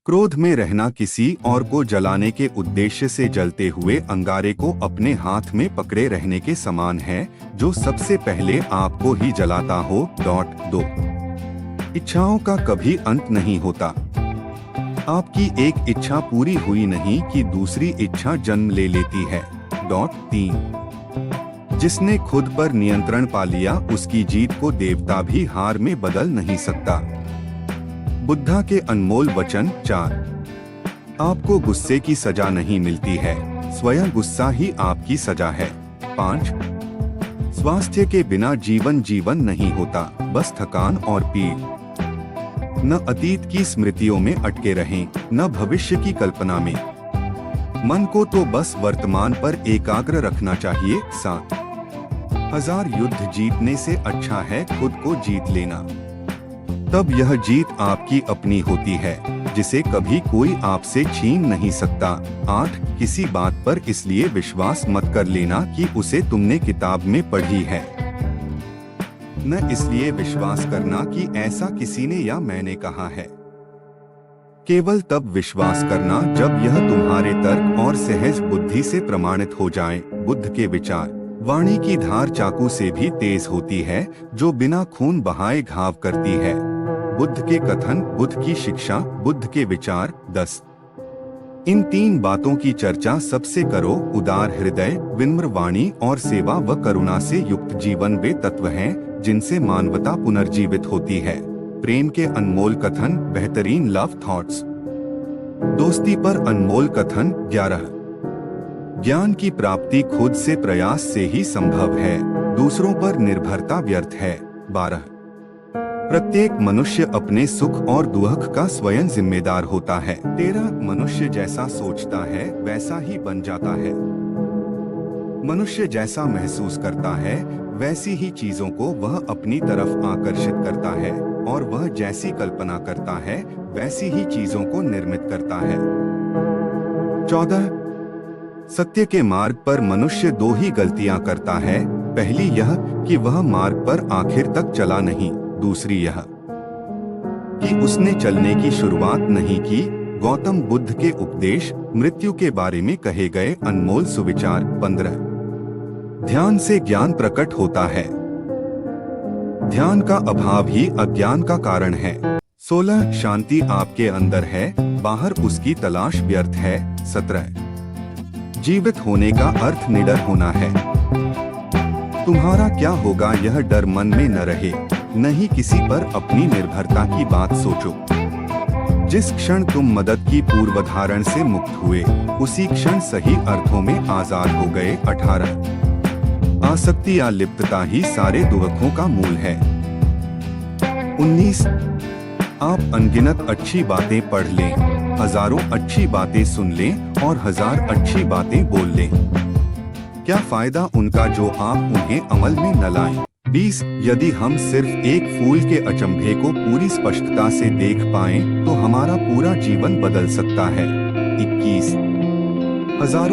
क्रोध में रहना किसी और को जलाने के उद्देश्य से जलते हुए अंगारे को अपने हाथ में पकड़े रहने के समान है, जो सबसे पहले आपको ही जलाता हो। 2 इच्छाओं का कभी अंत नहीं होता। आपकी एक इच्छा पूरी हुई नहीं कि दूसरी इच्छा जन्म ले लेती है। 3 जिसने खुद पर नियंत्रण पा लिया, उसकी जीत को देवता भी हार में बदल नहीं सकता। बुद्धा के अनमोल वचन। 4 आपको गुस्से की सजा नहीं मिलती है, स्वयं गुस्सा ही आपकी सजा है। 5 स्वास्थ्य के बिना जीवन नहीं होता, बस थकान और पीड़। न अतीत की स्मृतियों में अटके रहें, न भविष्य की कल्पना में। मन को तो बस वर्तमान पर एकाग्र रखना चाहिए। 7 1000 युद्ध जीतने से अच्छा है खुद को जीत लेना, तब यह जीत आपकी अपनी होती है, जिसे कभी कोई आपसे छीन नहीं सकता। 8 किसी बात पर इसलिए विश्वास मत कर लेना कि उसे तुमने किताब में पढ़ी है, न इसलिए विश्वास करना कि ऐसा किसी ने या मैंने कहा है। केवल तब विश्वास करना जब यह तुम्हारे तर्क और सहज बुद्धि से प्रमाणित हो जाए। बुद्ध के विचार। वाणी की धार चाकू से भी तेज होती है, जो बिना खून बहाए घाव करती है। बुद्ध के कथन, बुद्ध की शिक्षा, बुद्ध के विचार। 10 इन 3 बातों की चर्चा सबसे करो। उदार हृदय, विनम्र वाणी और सेवा व करुणा से युक्त जीवन वे तत्व हैं जिनसे मानवता पुनर्जीवित होती है। प्रेम के अनमोल कथन, बेहतरीन लव थॉट्स। दोस्ती पर अनमोल कथन। 11 ज्ञान की प्राप्ति खुद से प्रयास से ही संभव है, दूसरों पर निर्भरता व्यर्थ है। 12 प्रत्येक मनुष्य अपने सुख और दुख का स्वयं जिम्मेदार होता है। 13 मनुष्य जैसा सोचता है वैसा ही बन जाता है। मनुष्य जैसा महसूस करता है वैसी ही चीजों को वह अपनी तरफ आकर्षित करता है, और वह जैसी कल्पना करता है वैसी ही चीजों को निर्मित करता है। 14 सत्य के मार्ग पर मनुष्य 2 ही गलतियां करता है। पहली यह कि वह मार्ग पर आखिर तक चला नहीं, दूसरी यह कि उसने चलने की शुरुआत नहीं की। गौतम बुद्ध के उपदेश, मृत्यु के बारे में कहे गए अनमोल सुविचार। 15 ध्यान से ज्ञान प्रकट होता है, ध्यान का अभाव ही अज्ञान का कारण है। 16 शांति आपके अंदर है, बाहर उसकी तलाश व्यर्थ है। 17 जीवित होने का अर्थ निडर होना है। तुम्हारा क्या होगा यह डर मन में न रहे, नहीं किसी पर अपनी निर्भरता की बात सोचो। जिस क्षण तुम मदद की पूर्वधारण से मुक्त हुए, उसी क्षण सही अर्थों में आजाद हो गए। 18 आसक्ति या लिप्तता ही सारे दुखों का मूल है। 19 आप अनगिनत अच्छी बातें पढ़ लें, हजारों अच्छी बातें सुन लें और 1000 अच्छी बातें बोल लें, क्या फायदा उनका जो आप उन्हें अमल में न लाएं। 20 यदि हम सिर्फ एक फूल के अचंभे को पूरी स्पष्टता से देख पाएं, तो हमारा पूरा जीवन बदल सकता है। 21 हजारों